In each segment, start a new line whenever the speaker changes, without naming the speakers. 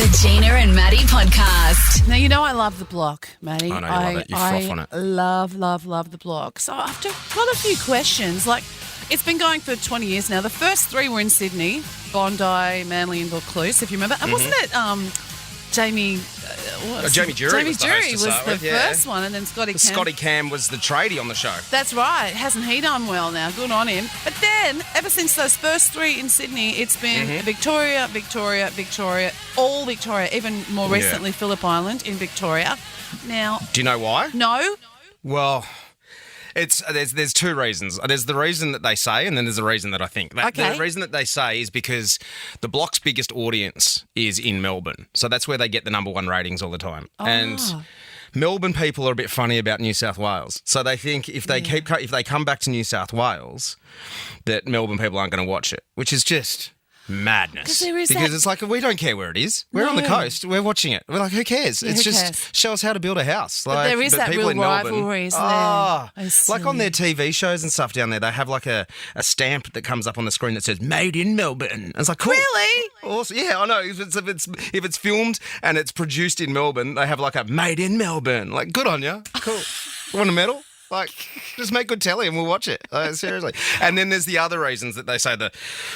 The Gina and Matty podcast.
Now, you know I love The Block, Matty.
I know you love it. You froth on it.
I love The Block. So I've got a few questions. Like, it's been going for 20 years now. The first three were in Sydney, Bondi, Manly and Vaucluse, if you remember. And wasn't it Jamie...
Jamie Jury was the host to
was
start
the
with, yeah.
first one, and then Scotty Cam.
Scotty Cam was the tradie on the show.
That's right. Hasn't he done well now? Good on him. But then, ever since those first three in Sydney, it's been Victoria, all Victoria, even more recently Phillip Island in Victoria. Now...
Do you know why?
No.
Well... There's two reasons. There's the reason that they say, and then there's the reason that I think.
Okay.
The reason that they say is because the Block's biggest audience is in Melbourne, so that's where they get the number one ratings all the time.
Oh.
And Melbourne people are a bit funny about New South Wales, so they think if they come back to New South Wales, that Melbourne people aren't going to watch it, which is just madness. Because it's like, we don't care where it is. We're on the coast. We're watching it. We're like, who cares?
Yeah,
It's
who
just
cares?
show us how to build a house.
But there is that
people
real
in Melbourne,
rivalry, isn't there?
Like on their TV shows and stuff down there, they have like a stamp that comes up on the screen that says "Made in Melbourne." And it's like, cool.
Really?
Awesome. Yeah, I know. If it's filmed and it's produced in Melbourne, they have like a "Made in Melbourne." Like, good on you. Cool. Want a medal? Like, just make good telly and we'll watch it. Seriously. And then there's the other reasons that they say the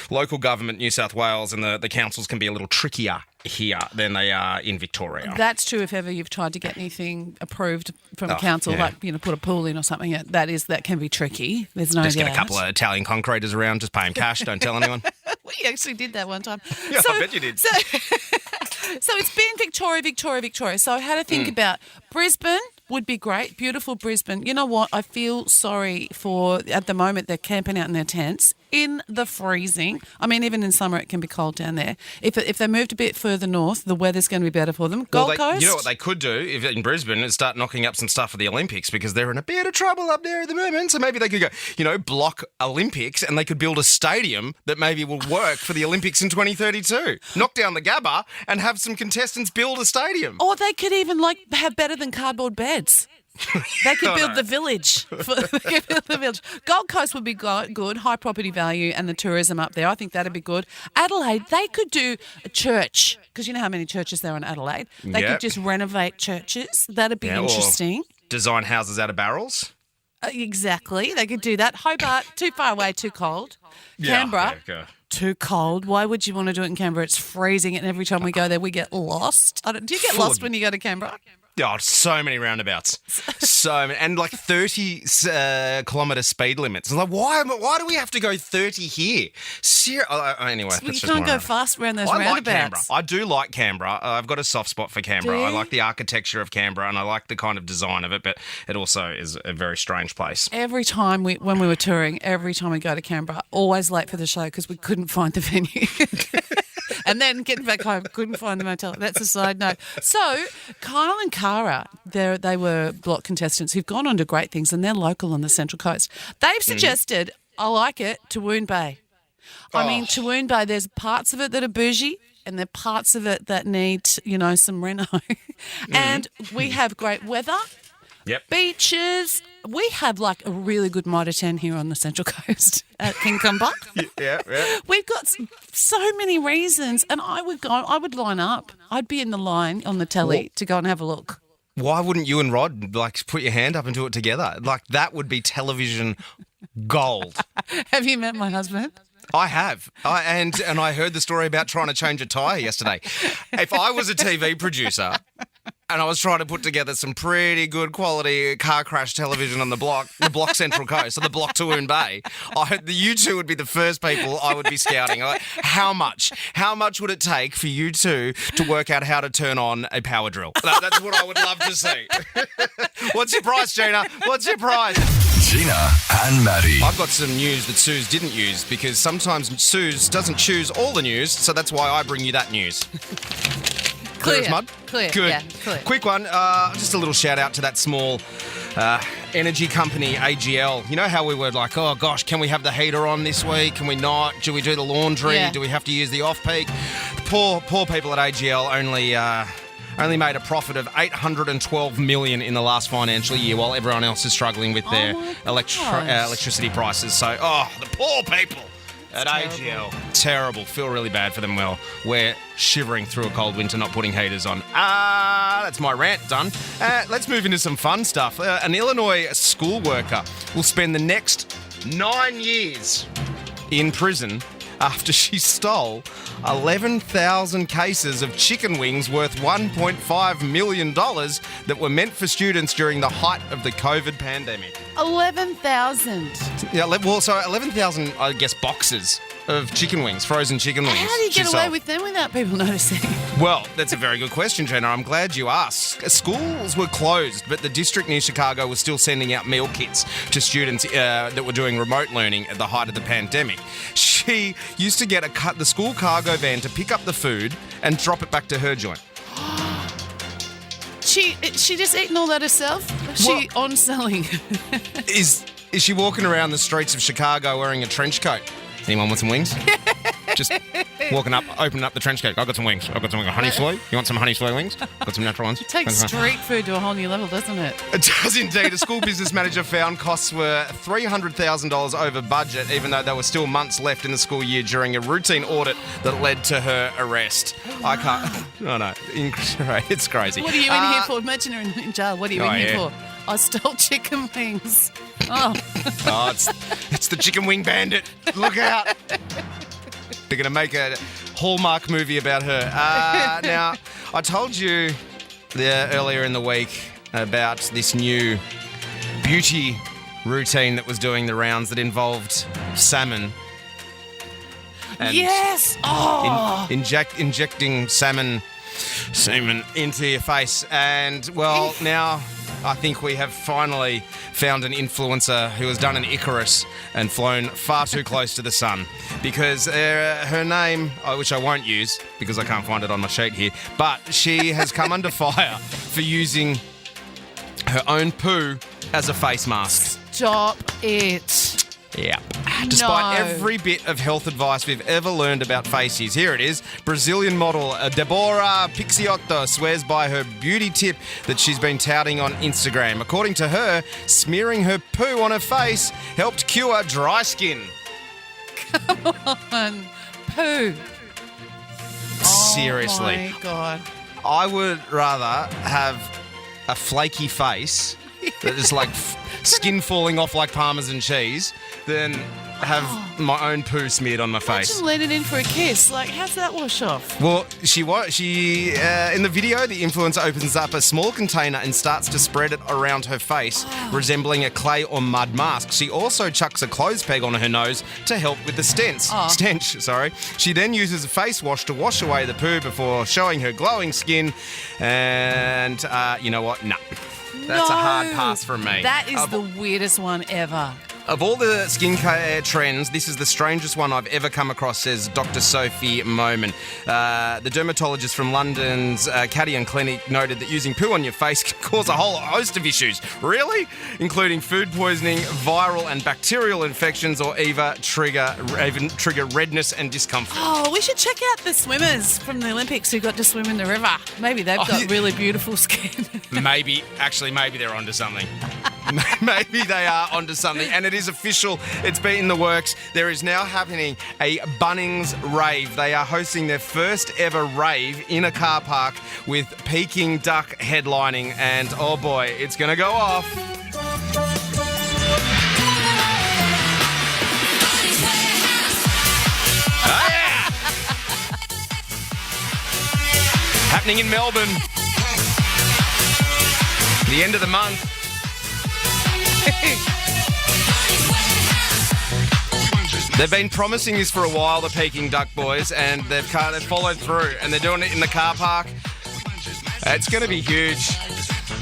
local government, New South Wales, and the councils can be a little trickier here than they are in Victoria.
That's true if ever you've tried to get anything approved from the council, like, put a pool in or something. That can be tricky. There's no doubt.
Just get a couple of Italian concreters around, just pay them cash, don't tell anyone.
We actually did that one time.
Yeah, I bet you did.
So it's been Victoria. So I had to think about Brisbane. Would be great. Beautiful Brisbane. You know what? I feel sorry for, at the moment, they're camping out in their tents in the freezing. I mean, even in summer, it can be cold down there. If they moved a bit further north, the weather's going to be better for them. Gold Coast?
You know what they could do if in Brisbane is start knocking up some stuff for the Olympics, because they're in a bit of trouble up there at the moment. So maybe they could go, block Olympics, and they could build a stadium that maybe will work for the Olympics in 2032. Knock down the Gabba and have some contestants build a stadium.
Or they could even have better than cardboard beds. They could build the village. Gold Coast would be good, high property value and the tourism up there. I think that'd be good. Adelaide, they could do a church, because you know how many churches there are in Adelaide. They could just renovate churches. That'd be interesting.
Or design houses out of barrels.
Exactly. They could do that. Hobart, too far away, too cold. Canberra. Too cold. Why would you want to do it in Canberra? It's freezing, and every time we go there, we get lost. Do you get lost when you go to Canberra?
Oh, so many roundabouts. So many. And like 30 kilometre speed limits. I'm like, why do we have to go 30 here? Anyway,
you can't go fast around those roundabouts.
I like Canberra. I do like Canberra. I've got a soft spot for Canberra. I like the architecture of Canberra, and I like the kind of design of it, but it also is a very strange place.
Every time when we were touring, every time we go to Canberra, always late for the show because we couldn't find the venue. And then getting back home, couldn't find the motel. That's a side note. So, Kyle and Cara, they were Block contestants who've gone on to great things, and they're local on the Central Coast. They've suggested, I like it, Tawoon Bay. I mean, Tawoon Bay, there's parts of it that are bougie, and there are parts of it that need, some reno. And we have great weather.
Yep.
Beaches. We have like a really good Mitre 10 here on the Central Coast at Kincumber.
Yeah.
We've got so many reasons, and I would line up. I'd be in the line on the telly to go and have a look.
Why wouldn't you and Rod put your hand up and do it together? That would be television gold.
Have you met my husband?
I have. And I heard the story about trying to change a tyre yesterday. If I was a TV producer and I was trying to put together some pretty good quality car crash television on the Block Central Coast, or the Block Tawoon Bay, you two would be the first people I would be scouting. How much? How much would it take for you two to work out how to turn on a power drill? That's what I would love to see. What's your price, Gina? What's your price?
Gina and Matty.
I've got some news that Suze didn't use, because sometimes Suze doesn't choose all the news, so that's why I bring you that news. Clear as mud?
Clear.
Good.
Yeah, clear.
Quick one. Just a little shout out to that small energy company, AGL. You know how we were like, oh gosh, can we have the heater on this week? Can we not? Do we do the laundry?
Yeah.
Do we have to use the off-peak? Poor people at AGL only made a profit of $812 million in the last financial year, while everyone else is struggling with their electricity prices. So, the poor people at AGL. Terrible. Feel really bad for them. Well, we're shivering through a cold winter, not putting heaters on. That's my rant done. Let's move into some fun stuff. An Illinois school worker will spend the next 9 years in prison after she stole 11,000 cases of chicken wings worth $1.5 million that were meant for students during the height of the COVID pandemic.
11,000.
Yeah, well, so 11,000, I guess, boxes of chicken wings, frozen chicken wings.
How do you get away with them without people noticing?
Well, that's a very good question, Gina. I'm glad you asked. Schools were closed, but the district near Chicago was still sending out meal kits to students that were doing remote learning at the height of the pandemic. She used to get the school cargo van to pick up the food and drop it back to her joint.
She just eating all that herself? She on selling?
Is she walking around the streets of Chicago wearing a trench coat? Anyone want some wings? Just walking up, opening up the trench coat. I've got some wings. I've got some honey soy. You want some honey soy wings? Got some natural ones.
It takes street food to a whole new level, doesn't it?
It does indeed. A school business manager found costs were $300,000 over budget, even though there were still months left in the school year during a routine audit that led to her arrest. I can't. Oh no, it's crazy.
What are you in here for? Imagine her in jail. What are you in here for? I stole chicken wings. Oh.
It's the chicken wing bandit. Look out. They're going to make a Hallmark movie about her. Now, I told you earlier in the week about this new beauty routine that was doing the rounds that involved salmon. And
yes! Oh!
Injecting semen into your face. And, well, now I think we have finally found an influencer who has done an Icarus and flown far too close to the sun. Because her name, which I won't use because I can't find it on my sheet here, but she has come under fire for using her own poo as a face mask.
Stop it.
Yeah. Despite every bit of health advice we've ever learned about faces, here it is. Brazilian model Deborah Pixiotto swears by her beauty tip that she's been touting on Instagram. According to her, smearing her poo on her face helped cure dry skin.
Come on. Poo.
Seriously.
Oh, my God.
I would rather have a flaky face that is like skin falling off like Parmesan cheese than have my own poo smeared on my face.
Imagine leaning in for a kiss. Like, how's that wash off?
Well, she in the video, the influencer opens up a small container and starts to spread it around her face, resembling a clay or mud mask. She also chucks a clothes peg on her nose to help with the stench. She then uses a face wash to wash away the poo before showing her glowing skin. And you know what? Nah. That's a hard pass from me.
That is the weirdest one ever.
Of all the skincare trends, this is the strangest one I've ever come across, says Dr. Sophie Moman. The dermatologist from London's Cadian Clinic noted that using poo on your face can cause a whole host of issues. Really? Including food poisoning, viral and bacterial infections, or even trigger redness and discomfort.
Oh, we should check out the swimmers from the Olympics who got to swim in the river. Maybe they've got really beautiful skin.
Maybe they're onto something. Maybe they are onto something, and it is official. It's been in the works. There is now happening a Bunnings rave. They are hosting their first ever rave in a car park with Peking Duck headlining, and oh boy, it's going to go off. Oh yeah! Happening in Melbourne. The end of the month. They've been promising this for a while, the Peking Duck boys, and they've followed through, and they're doing it in the car park. It's going to be huge.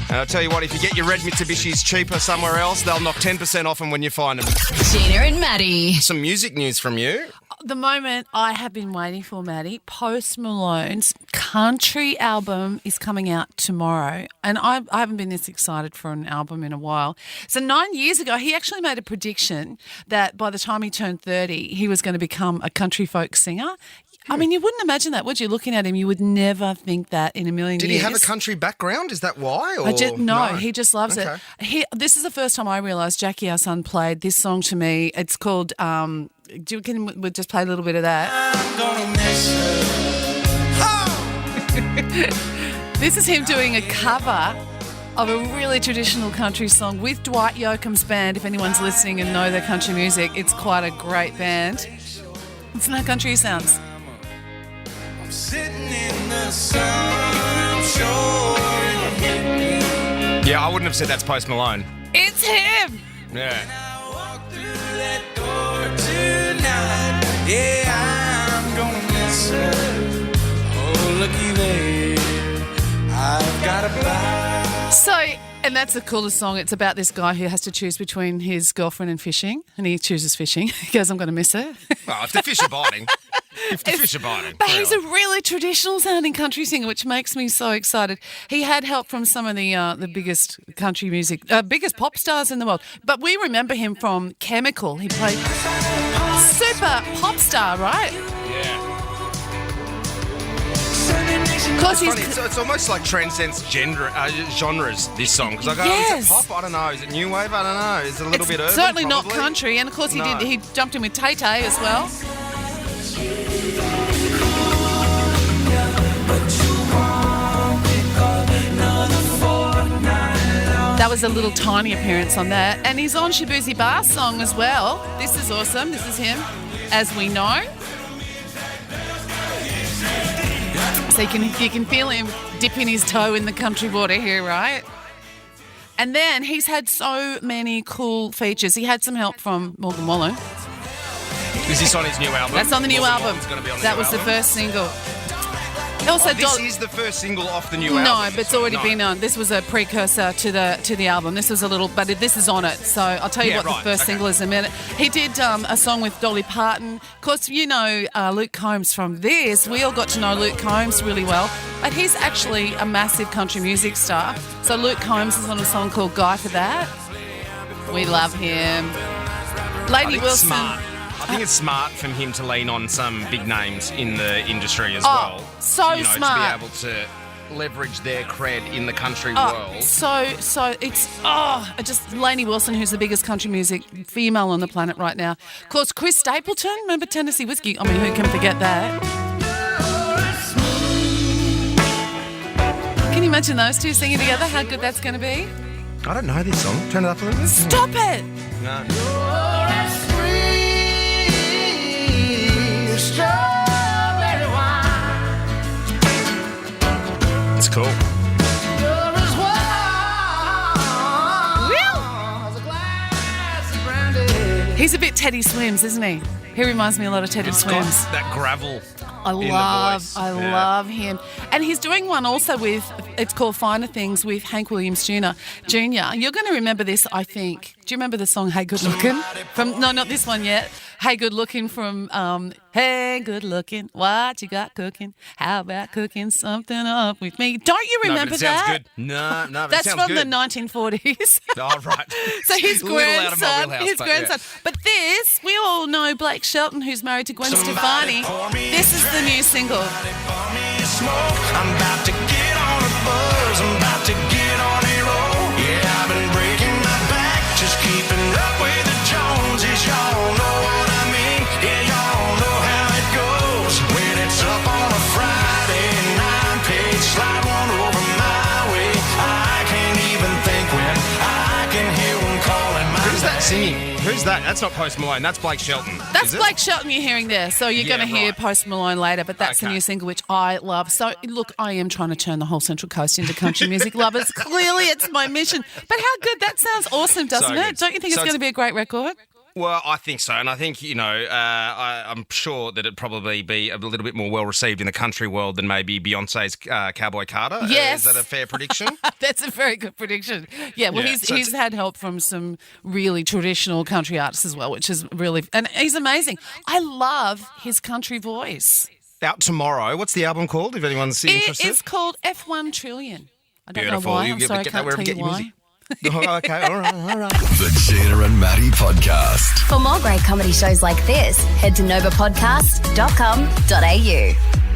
And I'll tell you what, if you get your red Mitsubishis cheaper somewhere else, they'll knock 10% off them when you find them.
Gina and Matty.
Some music news from you.
The moment I have been waiting for, Matty, Post Malone's country album is coming out tomorrow. And I haven't been this excited for an album in a while. So 9 years ago, he actually made a prediction that by the time he turned 30, he was going to become a country folk singer. I mean, you wouldn't imagine that, would you? Looking at him, you would never think that in a million years.
Did he have a country background? Is that why? Or?
No, he just loves it. This is the first time I realised Jackie, our son, played this song to me. It's called we'll just play a little bit of that.
I'm gonna miss her.
This is him doing a cover of a really traditional country song with Dwight Yoakam's band. If anyone's listening and know their country music, it's quite a great band. It's not country sounds.
I'm sitting in the sun, I'm sure it'll hit me.
Yeah, I wouldn't have said that's Post Malone.
It's him!
Yeah.
I walk through that door tonight. Yeah, I'm gonna miss her. Oh, looky there, I've got a blind.
So, and that's the coolest song. It's about this guy who has to choose between his girlfriend and fishing, and he chooses fishing. He goes, I'm going to miss her.
Well, if the fish are biting.
But he's a really traditional sounding country singer, which makes me so excited. He had help from some of the biggest country music, biggest pop stars in the world. But we remember him from Chemical. He played super pop star, right?
Yeah.
Of course,
It's almost like transcends genres, this song. Because I go,
Yes.
is it pop? I don't know. Is it new wave? I don't know. Is it a little bit urban?
certainly not
Probably.
country. And of course,
No.
he jumped in with Tay Tay as well. That was a little tiny appearance on that. And he's on Shabuzi Bar's song as well. This is awesome. This is him, As We Know. So you can feel him dipping his toe in the country water here, right? And then he's had so many cool features. He had some help from Morgan Wallen.
Is this on his new album?
That's on the new
Morgan
album.
Wallen's gonna be on the
That
new
was the
album?
first single. Also,
This is the first single off the new album.
no, but it's already
No.
been on. This was a precursor to the album. This was a little, but this is on it. So I'll tell you
Yeah,
what
right,
the first
okay.
single is in a minute. He did a song with Dolly Parton. Of course, you know Luke Combs from this. We all got to know Luke Combs really well, but he's actually a massive country music star. So Luke Combs is on a song called Guy for That. We love him.
I
Lady
think
Wilson.
It's smart. I think it's smart from him to lean on some big names in the industry as
Oh,
well.
so smart.
To be able to leverage their cred in the country
Oh,
world.
so it's just Lainey Wilson, who's the biggest country music female on the planet right now. Of course, Chris Stapleton, remember Tennessee Whiskey? I mean, who can forget that? Can you imagine those two singing together? How good that's going to be?
I don't know this song. Turn it up a little bit.
Stop it!
No. It's cool.
He's a bit Teddy Swims, isn't he? He reminds me a lot of Teddy
It's got
Swims.
that gravel.
I
in the voice. Yeah.
love him. And he's doing one also with, it's called Finer Things with Hank Williams Jr. You're going to remember this, I think. Do you remember the song Hey Good Looking? No, not this one yet. Hey Good Looking from Hey Good Looking, what you got cooking? How about cooking something up with me? Don't you remember
No, but it sounds
that?
good. No, but
That's
it sounds
from
good.
the 1940s.
Oh, right.
So his
A little out of my
grandson,
wheelhouse, but yeah.
But this, we all know Blake Shelton, who's married to Gwen Stefani. This is the new single.
I'm about to get on a buzz, I'm about to get on a roll. Yeah, I've been breaking my back, just keeping up with the Joneses. Y'all know what I mean, yeah, y'all know how it goes. When it's up on a Friday, 9-page slide one over my way. I can't even think when I can hear them calling my
Who's that
name.
singing? Who's that? That's not Post Malone. That's Blake Shelton.
That's
is it?
Blake Shelton you're hearing there. So you're
Yeah,
going to hear
right.
Post Malone later, but that's the
Okay.
new single, which I love. So, look, I am trying to turn the whole Central Coast into country music lovers. Clearly, it's my mission. But how good? That sounds awesome, doesn't
So
it?
good.
Don't you think
So
it's going to
it's-
be a great record?
Well, I think so. And I think, I'm sure that it'd probably be a little bit more well-received in the country world than maybe Beyonce's Cowboy Carter.
Yes.
Is that a fair prediction?
That's a very good prediction. Yeah, well,
Yeah,
he's
so it's-
had help from some really traditional country artists as well, which is really... And he's amazing. I love his country voice.
Out tomorrow. What's the album called, if anyone's
It
interested?
is called F1 Trillion. I don't
Beautiful.
know why.
You
I'm
get-
sorry, I
get that
can't
wherever
tell
you
you
get your
why.
music. Oh, okay, all right.
The Gina and Matty Podcast.
For more great comedy shows like this, head to novapodcast.com.au.